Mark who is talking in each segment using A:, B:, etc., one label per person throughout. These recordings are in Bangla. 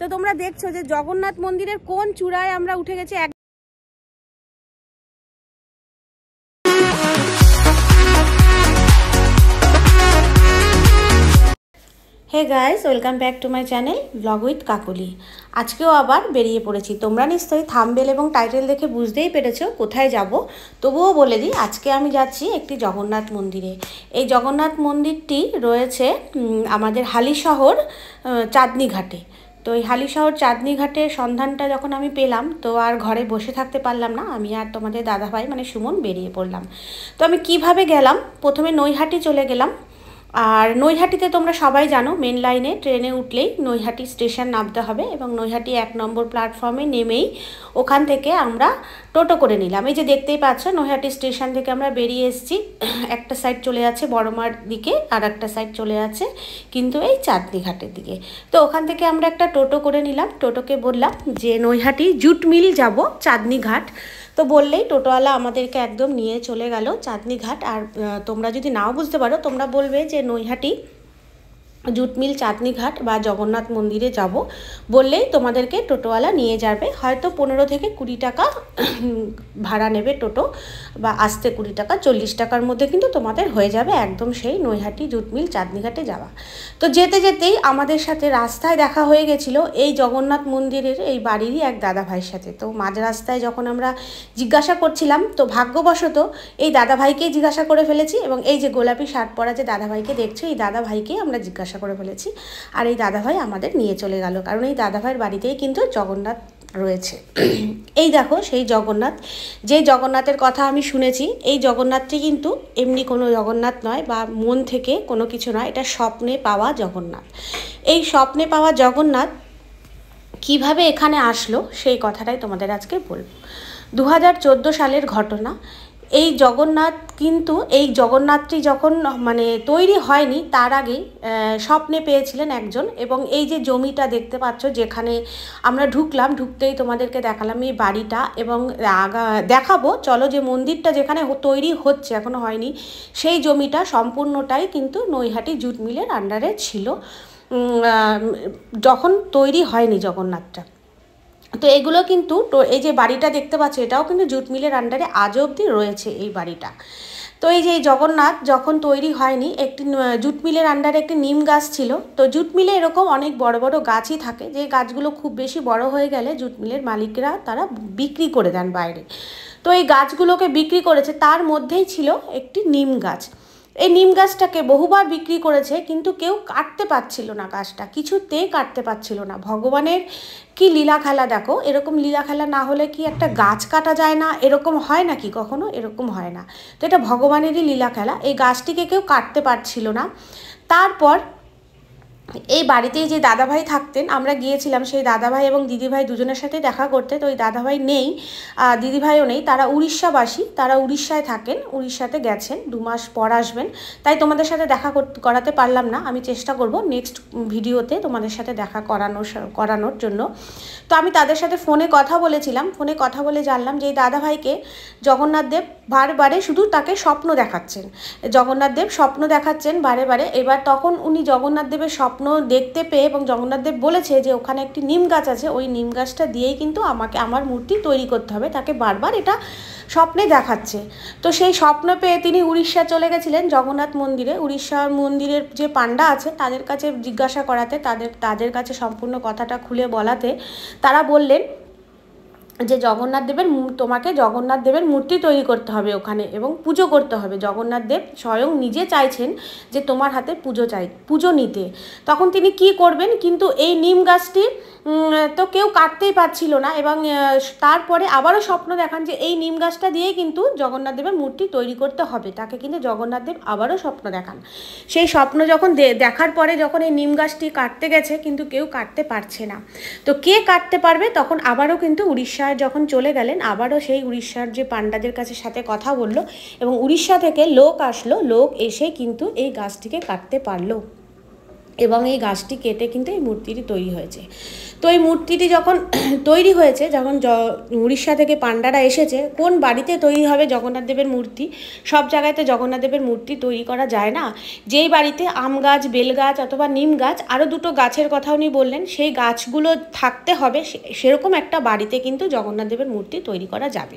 A: তো তোমরা দেখছো যে জগন্নাথ মন্দিরের কোন চূড়ায় আমরা উঠে গেছি। Hey guys, welcome back to my channel vlog with Kakoli. আজকেও আবার বেরিয়ে পড়েছি। তোমরা নিশ্চয়ই থাম্বনেল এবং টাইটেল দেখে বুঝতেই পেরেছো কোথায় যাব। তবুও বলে দিই, আজকে আমি যাচ্ছি একটি জগন্নাথ মন্দিরে। এই জগন্নাথ মন্দিরটি রয়েছে আমাদের হালিশহর চাঁদনী ঘাটে। তো এই হালিশহর চাঁদনী ঘাটের সন্ধানটা যখন আমি পেলাম, তো আর ঘরে বসে থাকতে পারলাম না। আমি আর তোমাদের দাদাভাই মানে সুমন বেরিয়ে পড়লাম। তো আমি কিভাবে গেলাম, প্রথমে নৈহাটি চলে গেলাম। আর নৈহাটিতে তোমরা সবাই জানো, মেন লাইনে ট্রেনে উঠলেই নৈহাটি স্টেশন নামতে হবে এবং নৈহাটি 1 নম্বর প্ল্যাটফর্মে নেমেই ওখান থেকে আমরা টোটো করে নিলাম। এই যে দেখতেই পাচ্ছ, নৈহাটি স্টেশন থেকে আমরা বেরিয়ে এসেছি। একটা সাইড চলে যাচ্ছে বড়মার দিকে, আর একটা সাইড চলে যাচ্ছে কিন্তু এই চাঁদনী ঘাটের দিকে। তো ওখান থেকে আমরা একটা টোটো করে নিলাম। টোটোকে বললাম যে নৈহাটি জুট মিল যাব, চাঁদনী ঘাট। তো বললেই টোটোওয়ালা আমাদেরকে একদম নিয়ে চলে গেল চাঁদনী ঘাট। আর তোমরা যদি নাও বুঝতে পারো, তোমরা বলবে যে নৈহাটি জুট মিল চাঁদনী ঘাট বা জগন্নাথ মন্দিরে যাব, বললেই তোমাদেরকে টোটোওয়ালা নিয়ে যাবে। হয়তো 15 থেকে 20 টাকা ভাড়া নেবে টোটো, বা আসতে 20 টাকা, 40 টাকার মধ্যে কিন্তু তোমাদের হয়ে যাবে একদম সেই নৈহাটি জুট মিল চাঁদনী ঘাটে যাওয়া। তো যেতে যেতেই আমাদের সাথে রাস্তায় দেখা হয়ে গেছিলো এই জগন্নাথ মন্দিরের এই বাড়িরই এক দাদা ভাইয়ের সাথে। তো মাঝ রাস্তায় যখন আমরা জিজ্ঞাসা করছিলাম, তো ভাগ্যবশত এই দাদা ভাইকেই জিজ্ঞাসা করে ফেলেছি। এবং এই যে গোলাপি শার্ট পরা যে দাদা ভাইকে দেখছো, এই দাদা ভাইকেই আমরা জিজ্ঞাসা করে ফেলেছি। আর এই দাদাভাই আমাদের নিয়ে চলে গেল, কারণ এই দাদাভাইয়ের বাড়িতেই কিন্তু জগন্নাথ রয়েছে। এই দেখো সেই জগন্নাথ, যে জগন্নাথের কথা আমি শুনেছি। এই জগন্নাথটি কিন্তু এমনি কোনো জগন্নাথ নয় বা মন থেকে কোনো কিছু নয়, এটা স্বপ্নে পাওয়া জগন্নাথ। এই স্বপ্নে পাওয়া জগন্নাথ কিভাবে এখানে আসলো সেই কথাটাই তোমাদের আজকে বলবো। 2014 সালের ঘটনা। এই জগন্নাথ কিন্তু, এই জগন্নাথটি যখন মানে তৈরি হয়নি তার আগে স্বপ্নে পেয়েছিলেন একজন। এবং এই যে জমিটা দেখতে পাচ্ছ যেখানে আমরা ঢুকলাম, ঢুকতেই তোমাদেরকে দেখালাম এই বাড়িটা। এবং দেখাবো চলো যে মন্দিরটা যেখানে তৈরি হচ্ছে, এখনো হয়নি, সেই জমিটা সম্পূর্ণটাই কিন্তু নৈহাটি জুট মিলের আন্ডারে ছিল যখন তৈরি হয়নি জগন্নাথটা। তো এগুলো কিন্তু, এই যে বাড়িটা দেখতে পাচ্ছ, এটাও কিন্তু জুট মিলের আন্ডারে আজও অবধি রয়েছে এই বাড়িটা। তো এই যে জগন্নাথ যখন তৈরি হয়নি, একটি জুট মিলের আন্ডারে একটি নিম গাছ ছিল। তো জুট মিলে এরকম অনেক বড় বড় গাছই থাকে, যে গাছগুলো খুব বেশি বড় হয়ে গেলে জুট মিলের মালিকরা তারা বিক্রি করে দেন বাইরে। তো এই গাছগুলোকে বিক্রি করেছে, তার মধ্যেই ছিল একটি নিম গাছ। এই নিম গাছটাকে বহুবার বিক্রি করেছে, কিন্তু কেউ কাটতে পারছিল না, গাছটা কিছুতেই কাটতে পারছিল না। ভগবানের কি লীলা খেলা দেখো, এরকম লীলা খেলা না হলে কি একটা গাছ কাটা যায় না? এরকম হয় নাকি কখনো? এরকম হয় না। তো এটা ভগবানেরই লীলা খেলা। এই গাছটিকে কেউ কাটতে পারছিল না। তারপর এই বাড়িতেই যে দাদাভাই থাকতেন, আমরা গিয়েছিলাম সেই দাদাভাই এবং দিদিভাই দুজনের সাথে দেখা করতে। তো ওই দাদাভাই নেই, দিদিভাইও নেই, তারা উড়িষ্যাবাসী, তারা উড়িষ্যায় থাকেন, উড়িষ্যাতে গেছেন, 2 মাস পর আসবেন। তাই তোমাদের সাথে দেখা করাতে পারলাম না। আমি চেষ্টা করব নেক্সট ভিডিওতে তোমাদের সাথে দেখা করানোর জন্য। তো আমি তাদের সাথে ফোনে কথা বলেছিলাম। ফোনে কথা বলে জানলাম যে এই দাদাভাইকে জগন্নাথ দেব বারে শুধু তাকে স্বপ্ন দেখাচ্ছেন, জগন্নাথ দেব স্বপ্ন দেখাচ্ছেন বারে। এবার তখন উনি জগন্নাথ দেবের স্বপ্ন দেখতে পেয়ে, এবং জগন্নাথ দেব বলেছে যে ওখানে একটি নিম গাছ আছে, ওই নিম গাছটা দিয়েই কিন্তু আমাকে আমার মূর্তি তৈরি করতে হবে, তাকে বারবার এটা স্বপ্নে দেখাচ্ছে। তো সেই স্বপ্ন পেয়ে তিনি উড়িষ্যা চলে গেছিলেন জগন্নাথ মন্দিরে। উড়িষ্যা মন্দিরের যে পান্ডা আছে তাদের কাছে জিজ্ঞাসা করাতে, তাদের কাছে সম্পূর্ণ কথাটা খুলে বলাতে তারা বললেন যে তোমাকে জগন্নাথ দেবের মূর্তি তৈরি করতে হবে ওখানে এবং পুজো করতে হবে। জগন্নাথ দেব স্বয়ং নিজে চাইছেন যে তোমার হাতে পুজো নিতে। তখন তিনি কি করবেন, কিন্তু এই নিম গাছটি তো কেউ কাটতেই পারছিল না। এবং তারপরে আবারও স্বপ্ন দেখান যে এই নিম গাছটা দিয়েই কিন্তু জগন্নাথ দেবের মূর্তি তৈরি করতে হবে, তাকে কিন্তু জগন্নাথ দেব আবারও স্বপ্ন দেখান। সেই স্বপ্ন যখন দেখার পরে যখন এই নিম গাছটি কাটতে গেছে, কিন্তু কেউ কাটতে পারছে না। তো কে কাটতে পারবে? তখন আবারও কিন্তু উড়িষ্যায় যখন চলে গেলেন, আবারও সেই উড়িষ্যার যে পান্ডাদের সাথে কথা বললো এবং উড়িষ্যা থেকে লোক আসলো, লোক এসে কিন্তু এই গাছটিকে কাটতে পারলো এবং এই গাছটি কেটে কিন্তু এই মূর্তিটি তৈরি হয়েছে। তো এই মূর্তিটি যখন তৈরি হয়েছে, যখন উড়িষ্যা থেকে পান্ডারা এসেছে, কোন বাড়িতে তৈরি হবে জগন্নাথ দেবের মূর্তি? সব জায়গাতে জগন্নাথ দেবের মূর্তি তৈরি করা যায় না। যেই বাড়িতে আম গাছ, বেল গাছ অথবা নিম গাছ, আরও দুটো গাছের কথা উনি বললেন, সেই গাছগুলো থাকতে হবে, সেরকম একটা বাড়িতে কিন্তু জগন্নাথ দেবের মূর্তি তৈরি করা যাবে।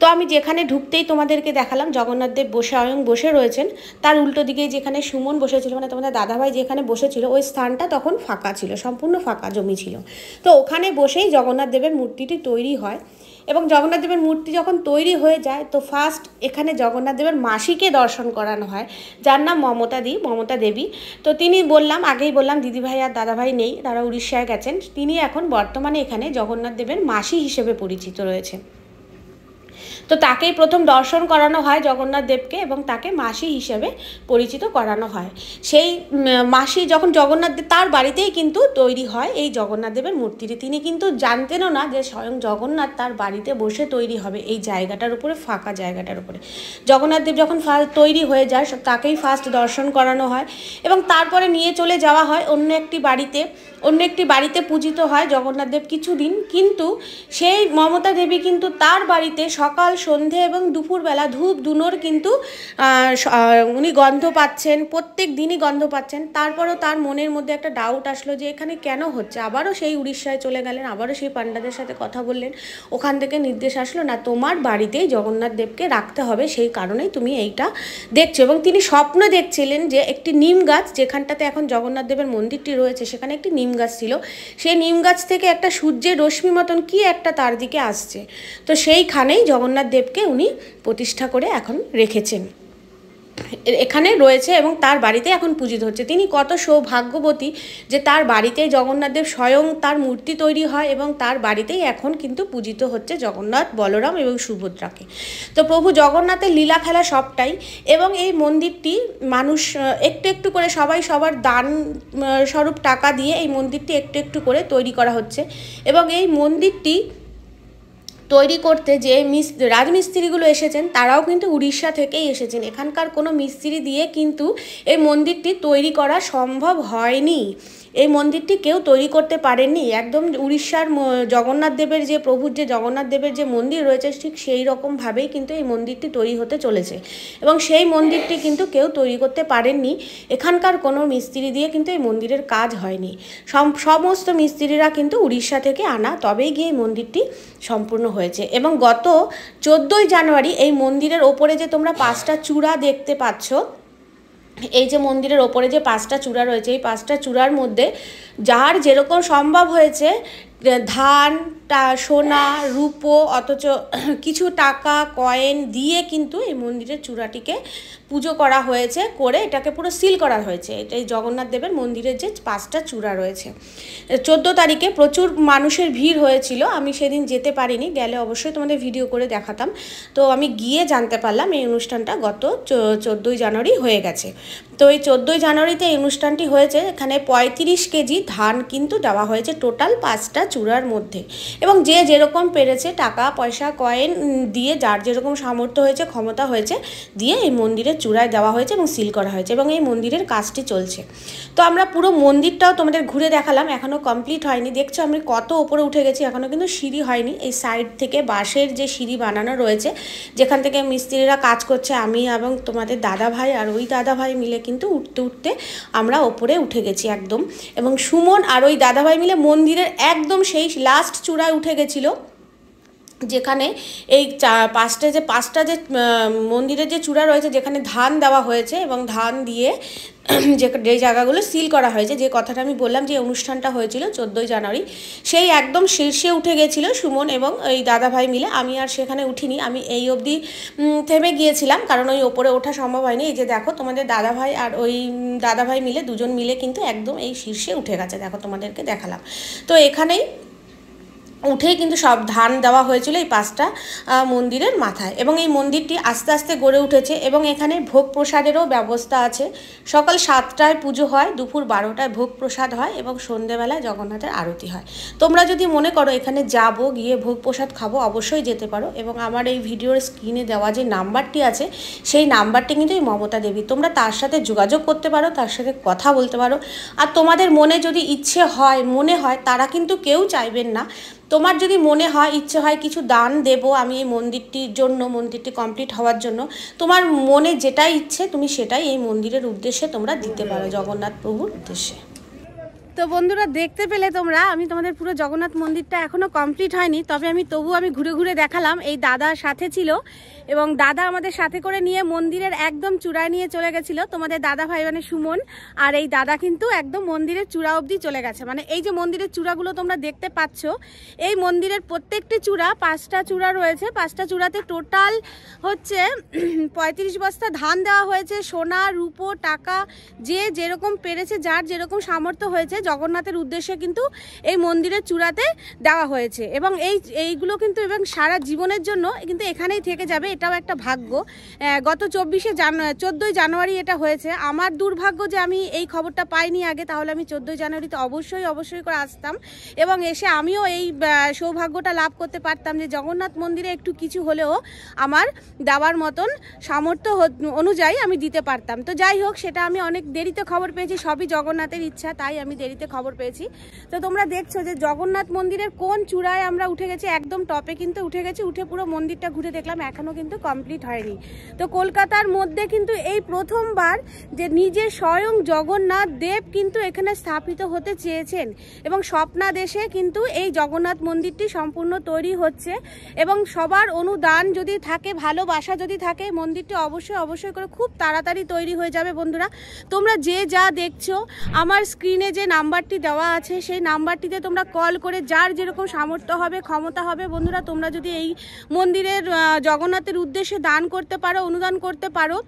A: তো আমি যেখানে ঢুকতেই তোমাদেরকে দেখালাম জগন্নাথ দেব স্বয়ং বসে রয়েছেন, তার উল্টো দিকে যেখানে সুমন বসেছিল, মানে তোমাদের দাদাভাই যেখানে বসেছিল, ওই স্থানটা তখন ফাঁকা ছিল, সম্পূর্ণ ফাঁকা জমি ছিল। তো ওখানে বসেই জগন্নাথ দেবের মূর্তিটি তৈরি হয়। এবং জগন্নাথ দেবের মূর্তি যখন তৈরি হয়ে যায়, তো ফার্স্ট এখানে জগন্নাথ দেবের মাসিকে দর্শন করানো হয়, যার নাম মমতা দেবী। তো তিনি আগেই বললাম দিদিভাই আর দাদাভাই নেই, তারা উড়িষ্যায় গেছেন। তিনি এখন বর্তমানে এখানে জগন্নাথ দেবের মাসি হিসেবে পরিচিত রয়েছে। তো তাকেই প্রথম দর্শন করানো হয় জগন্নাথ দেবকে, এবং তাকে মাসি হিসেবে পরিচিত করানো হয়। সেই মাসি যখন জগন্নাথ দেব, তার বাড়িতেই কিন্তু তৈরি হয় এই জগন্নাথ দেবের মূর্তিটি। তিনি কিন্তু জানতেনও না যে স্বয়ং জগন্নাথ তার বাড়িতে বসে তৈরি হবে এই জায়গাটার উপরে, ফাঁকা জায়গাটার উপরে। জগন্নাথ দেব যখন তৈরি হয়ে যায়, তাকেই ফার্স্ট দর্শন করানো হয়, এবং তারপরে নিয়ে চলে যাওয়া হয় অন্য একটি বাড়িতে পূজিত হয় জগন্নাথ দেব কিছুদিন। কিন্তু সেই মমতা দেবী কিন্তু তার বাড়িতে সকাল, সন্ধে এবং দুপুরবেলা ধূপ ধুনোর কিন্তু উনি গন্ধ পাচ্ছেন, প্রত্যেক দিনই গন্ধ পাচ্ছেন। তারপরেও তার মনের মধ্যে একটা ডাউট আসলো যে এখানে কেন হচ্ছে। আবারও সেই উড়িষ্যায় চলে গেলেন, আবারও সেই পান্ডাদের সাথে কথা বললেন, ওখান থেকে নির্দেশ আসলো, না তোমার বাড়িতেই জগন্নাথ দেবকে রাখতে হবে, সেই কারণেই তুমি এইটা দেখছো। এবং তিনি স্বপ্ন দেখছিলেন যে একটি নিম গাছ, যেখানটাতে এখন জগন্নাথ দেবের মন্দিরটি রয়েছে, সেখানে একটি নিম গাছ ছিল, সেই নিম গাছ থেকে একটা সূর্যের রশ্মি মতন কি একটা তার দিকে আসছে। তো সেইখানেই জগন্নাথ দেবকে উনি প্রতিষ্ঠা করে এখন রেখেছেন, এখানে রয়েছে, এবং তার বাড়িতে এখন পূজিত হচ্ছে। তিনি কত সৌভাগ্যবতী যে তার বাড়িতেই জগন্নাথ দেব স্বয়ং তার মূর্তি তৈরি হয়, এবং তার বাড়িতেই এখন কিন্তু পূজিত হচ্ছে জগন্নাথ, বলরাম এবং সুভদ্রাকে। তো প্রভু জগন্নাথের লীলা খেলা সবটাই। এবং এই মন্দিরটি মানুষ একটু একটু করে, সবাই সবার দান স্বরূপ টাকা দিয়ে এই মন্দিরটি একটু একটু করে তৈরি করা হচ্ছে। এবং এই মন্দিরটি তৈরি করতে যে রাজমিস্ত্রিগুলো এসেছেন, তারাও কিন্তু উড়িষ্যা থেকেই এসেছেন। এখানকার কোনো মিস্ত্রি দিয়ে কিন্তু এই মন্দিরটি তৈরি করা সম্ভব হয়নি। এই মন্দিরটি কেউ তৈরি করতে পারেননি। একদম উড়িষ্যার জগন্নাথ দেবের যে প্রভুর যে জগন্নাথ দেবের যে মন্দির রয়েছে, ঠিক সেই রকমভাবেই কিন্তু এই মন্দিরটি তৈরি হতে চলেছে। এবং সেই মন্দিরটি কিন্তু কেউ তৈরি করতে পারেননি। এখানকার কোনো মিস্ত্রি দিয়ে কিন্তু এই মন্দিরের কাজ হয়নি। সমস্ত মিস্ত্রিরা কিন্তু উড়িষ্যা থেকে আনা, তবেই গিয়ে এই মন্দিরটি সম্পূর্ণ হয়েছে। এবং গত 14ই জানুয়ারি এই মন্দিরের ওপরে যে তোমরা 5টা চূড়া দেখতে পাচ্ছ, এই যে মন্দিরের ওপরে যে 5টা চূড়া রয়েছে, এই 5টা চূড়ার মধ্যে যার যেরকম সম্ভব হয়েছে, ধান, সোনা, রূপো, অথচ কিছু টাকা কয়েন দিয়ে কিন্তু এই মন্দিরের চূড়াটিকে পুজো করা হয়েছে, করে এটাকে পুরো সিল করা হয়েছে। এটাই জগন্নাথ দেবের মন্দিরের যে 5টা চূড়া রয়েছে। 14 তারিখে প্রচুর মানুষের ভিড় হয়েছিল, আমি সেদিন যেতে পারিনি, গেলে অবশ্যই তোমাদের ভিডিও করে দেখাতাম। তো আমি গিয়ে জানতে পারলাম এই অনুষ্ঠানটা গত 14ই জানুয়ারি হয়ে গেছে। তো এই 14ই জানুয়ারিতে এই অনুষ্ঠানটি হয়েছে। এখানে 35 কেজি ধান কিন্তু দেওয়া হয়েছে টোটাল 5টা চূড়ার মধ্যে। এবং যে যেরকম পেরেছে টাকা পয়সা কয়েন দিয়ে, যার যেরকম সামর্থ্য হয়েছে, ক্ষমতা হয়েছে, দিয়ে এই মন্দিরের চূড়ায় দেওয়া হয়েছে এবং সিল করা হয়েছে। এবং এই মন্দিরের কাজটি চলছে। তো আমরা পুরো মন্দিরটাও তোমাদের ঘুরে দেখালাম, এখনও কমপ্লিট হয়নি। দেখছো আমি কত ওপরে উঠে গেছি, এখনও কিন্তু সিঁড়ি হয়নি। এই সাইড থেকে বাঁশের যে সিঁড়ি বানানো রয়েছে, যেখান থেকে মিস্ত্রিরা কাজ করছে, আমি এবং তোমাদের দাদাভাই আর ওই দাদাভাই মিলে কিন্তু উঠতে উঠতে আমরা ওপরে উঠে গেছি একদম। এবং সুমন আর ওই দাদাভাই মিলে মন্দিরের একদম সেই লাস্ট চূড়ায় উঠে গেছিলো, যেখানে এই পাঁচটা যে মন্দিরের যে চূড়া রয়েছে, যেখানে ধান দেওয়া হয়েছে এবং ধান দিয়ে যে জায়গাগুলো সিল করা হয়েছে, যে কথাটা আমি বললাম যে অনুষ্ঠানটা হয়েছিল 14ই জানুয়ারি, সেই একদম শীর্ষে উঠে গেছিল সুমন এবং এই দাদাভাই মিলে। আমি আর সেখানে উঠিনি, আমি এই অবধি থেমে গিয়েছিলাম, কারণ ওই ওপরে ওঠা সম্ভব হয়নি। এই যে দেখো তোমাদের দাদাভাই আর ওই দাদাভাই মিলে, দুজন মিলে কিন্তু একদম এই শীর্ষে উঠে গেছে, দেখো তোমাদেরকে দেখালাম। তো এখানেই উঠেই কিন্তু সব ধান দেওয়া হয়েছিল এই 5টা মন্দিরের মাথায়, এবং এই মন্দিরটি আস্তে আস্তে গড়ে উঠেছে এবং এখানে ভোগ প্রসাদেরও ব্যবস্থা আছে। সকাল 7টায় পুজো হয়, দুপুর 12টায় ভোগ প্রসাদ হয় এবং সন্ধ্যেবেলায় জগন্নাথের আরতি হয়। তোমরা যদি মনে করো এখানে যাব, গিয়ে ভোগ প্রসাদ খাবো, অবশ্যই যেতে পারো। এবং আমার এই ভিডিওর স্ক্রিনে দেওয়া যে নাম্বারটি আছে সেই নাম্বারটি কিন্তু এই মমতা দেবী, তোমরা তার সাথে যোগাযোগ করতে পারো, তার সাথে কথা বলতে পারো। আর তোমাদের মনে যদি ইচ্ছে হয়, মনে হয়, তারা কিন্তু কেউ চাইবেন না। তোমার যদি মনে হয়, ইচ্ছে হয় কিছু দান দেব আমি এই মন্দিরটির জন্য, মন্দিরটি কমপ্লিট হওয়ার জন্য, তোমার মনে যেটাই ইচ্ছে তুমি সেটাই এই মন্দিরের উদ্দেশ্যে তোমরা দিতে পারো, জগন্নাথ প্রভুর উদ্দেশ্যে। তো বন্ধুরা দেখতে পেলে তোমরা, আমি তোমাদের পুরো জগন্নাথ মন্দিরটা এখনও কমপ্লিট হয়নি, তবে আমি ঘুরে ঘুরে দেখালাম। এই দাদার সাথে ছিল এবং দাদা আমাদের সাথে করে নিয়ে মন্দিরের একদম চূড়ায় নিয়ে চলে গেছিলো। তোমাদের দাদা ভাই মানে সুমন, আর এই দাদা কিন্তু একদম মন্দিরের চূড়া অবধি চলে গেছে। মানে এই যে মন্দিরের চূড়াগুলো তোমরা দেখতে পাচ্ছ, এই মন্দিরের প্রত্যেকটি চূড়া 5টা চূড়া রয়েছে। 5টা চূড়াতে টোটাল হচ্ছে 35 বস্তা ধান দেওয়া হয়েছে, সোনা রূপো টাকা যে যেরকম পেরেছে, যার যেরকম সামর্থ্য হয়েছে জগন্নাথের উদ্দেশ্যে কিন্তু এই মন্দিরের চূড়াতে দেওয়া হয়েছে। এবং এইগুলো কিন্তু এবং সারা জীবনের জন্য কিন্তু এখানেই থেকে যাবে, এটাও একটা ভাগ্য। গত 14ই জানুয়ারি এটা হয়েছে। আমার দুর্ভাগ্য যে আমি এই খবরটা পাইনি আগে, তাহলে আমি 14ই জানুয়ারিতে অবশ্যই করে আসতাম এবং এসে আমিও এই সৌভাগ্যটা লাভ করতে পারতাম যে জগন্নাথ মন্দিরে একটু কিছু হলেও আমার দেওয়ার মতন সামর্থ্য অনুযায়ী আমি দিতে পারতাম। তো যাই হোক, সেটা আমি অনেক দেরিতে খবর পেয়েছি, সবই জগন্নাথের ইচ্ছা, তাই আমি দেরিতে খবর পেয়েছি। তো তোমরা দেখছো যে জগন্নাথ মন্দিরের কোন চূড়ায় আমরা উঠে গেছি, একদম টপে কিন্তু উঠে গেছি। উঠে পুরো মন্দিরটা ঘুরে দেখলাম, এখনো কিন্তু কমপ্লিট হয়নি। তো কলকাতার মধ্যে কিন্তু এই প্রথমবার যে নিজে স্বয়ং জগন্নাথ দেব কিন্তু এখানে স্থাপিত হতে চেয়েছেন এবং স্বপ্নাদেশে কিন্তু এই জগন্নাথ মন্দিরটি সম্পূর্ণ তৈরি হচ্ছে। এবং সবার অনুদান যদি থাকে, ভালোবাসা যদি থাকে, মন্দিরটি অবশ্যই করে খুব তাড়াতাড়ি তৈরি হয়ে যাবে। বন্ধুরা তোমরা যে যা দেখছো, আমার স্ক্রিনে যে নাম্বারটি দেওয়া আছে সেই নাম্বারটিতে তোমরা কল করে যার যেরকম সামর্থ্য হবে, ক্ষমতা হবে, বন্ধুরা তোমরা যদি এই মন্দিরের জগন্নাথের উদ্দেশ্যে দান করতে পারো, অনুদান করতে পারো,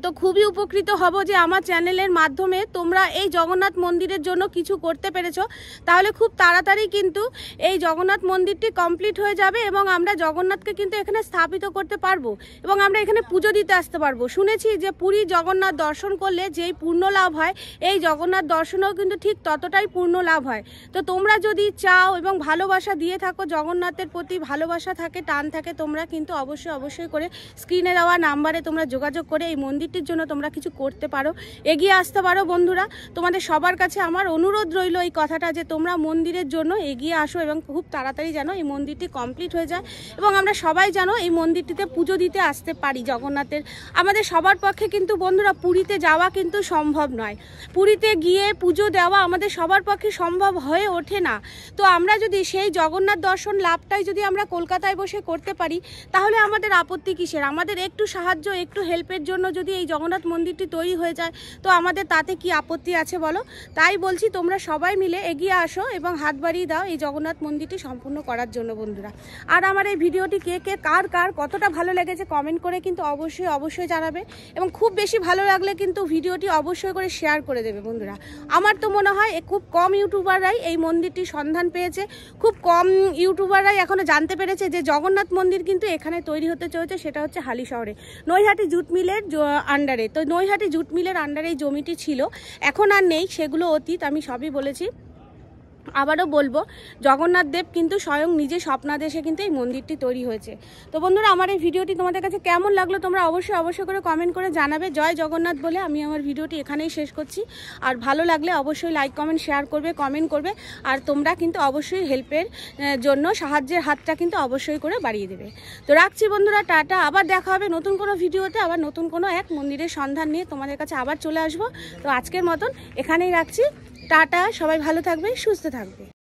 A: তো খুবই উপকৃত হব যে আমার চ্যানেলের মাধ্যমে তোমরা এই জগন্নাথ মন্দিরের জন্য কিছু করতে পেরেছো। তাহলে খুব তাড়াতাড়ি কিন্তু এই জগন্নাথ মন্দিরটি কমপ্লিট হয়ে যাবে এবং আমরা জগন্নাথকে কিন্তু এখানে স্থাপিত করতে পারবো এবং আমরা এখানে পুজো দিতে আসতে পারবো। শুনেছি যে পুরী জগন্নাথ দর্শন করলে যেই পূর্ণ লাভ হয়, এই জগন্নাথ দর্শনেও কিন্তু ঠিক ততটাই পূর্ণ লাভ হয়। তো তোমরা যদি চাও এবং ভালোবাসা দিয়ে থাকো, জগন্নাথের প্রতি ভালোবাসা থাকে, টান থাকে, তোমরা কিন্তু অবশ্যই করে স্ক্রিনে দেওয়া নাম্বারে তোমরা যোগাযোগ করে এই মন্দিরটির জন্য তোমরা কিছু করতে পারো, এগিয়ে আসতে পারো। বন্ধুরা তোমাদের সবার কাছে আমার অনুরোধ রইল এই কথাটা যে তোমরা মন্দিরের জন্য এগিয়ে আসো এবং খুব তাড়াতাড়ি যেন এই মন্দিরটি কমপ্লিট হয়ে যায় এবং আমরা সবাই যেন এই মন্দিরটিতে পুজো দিতে আসতে পারি জগন্নাথের। আমাদের সবার পক্ষে কিন্তু বন্ধুরা পুরীতে যাওয়া কিন্তু সম্ভব নয়, পুরীতে গিয়ে পুজো দেওয়া আমাদের সবার পক্ষে সম্ভব হয়ে ওঠে না। তো আমরা যদি সেই জগন্নাথ দর্শন লাভটাই যদি আমরা কলকাতায় বসে করতে পারি, তাহলে আমাদের আপত্তি কিসের? আমাদের একটু সাহায্য, একটু হেল্পের জন্য যদি এই জগন্নাথ মন্দিরটি তৈরি হয়ে যায়, তো আমাদের তাতে কি আপত্তি আছে বলো? তাই বলছি তোমরা সবাই মিলে এগিয়ে আসো এবং হাত বাড়িয়ে দাও এই জগন্নাথ মন্দিরটি সম্পূর্ণ করার জন্য বন্ধুরা। আর আমার এই ভিডিওটি কার কতটা ভালো লেগেছে কমেন্ট করে কিন্তু অবশ্যই জানাবে এবং খুব বেশি ভালো লাগলে কিন্তু ভিডিওটি অবশ্যই করে শেয়ার করে দেবে বন্ধুরা। আমার তো মনে হয় খুব কম ইউটিউবাররাই এই মন্দিরটির সন্ধান পেয়েছে, খুব কম ইউটিউবাররাই এখনো জানতে পেরেছে যে জগন্নাথ মন্দির কিন্তু এখানে তৈরি হতে চলেছে, সেটা হচ্ছে হালি শহরে নৈহাটি জুট মিলের আন্ডারে। তো নৈহাটি জুট মিলের আন্ডারে এই জমিটি ছিল, এখন আর নেই, সেগুলো অতীত, আমি সবই বলেছি। আবারও বলবো, জগন্নাথ দেব কিন্তু স্বয়ং নিজে স্বপ্নাদেশে কিন্তু এই মন্দিরটি তৈরি হয়েছে। তো বন্ধুরা আমার এই ভিডিওটি তোমাদের কাছে কেমন লাগলো তোমরা অবশ্যই করে কমেন্ট করে জানাবে। জয় জগন্নাথ বলে আমি আমার ভিডিওটি এখানেই শেষ করছি। আর ভালো লাগলে অবশ্যই লাইক কমেন্ট শেয়ার করবে, কমেন্ট করবে, আর তোমরা কিন্তু অবশ্যই হেল্পের জন্য সাহায্যের হাতটা কিন্তু অবশ্যই করে বাড়িয়ে দেবে। তো রাখছি বন্ধুরা, টাটা। আবার দেখা হবে নতুন কোনো ভিডিওতে, আবার নতুন কোনো এক মন্দিরের সন্ধান নিয়ে তোমাদের কাছে আবার চলে আসবো। তো আজকের মতন এখানেই রাখছি, টাটা। সবাই ভালো থাকবে, সুস্থ থাকবে।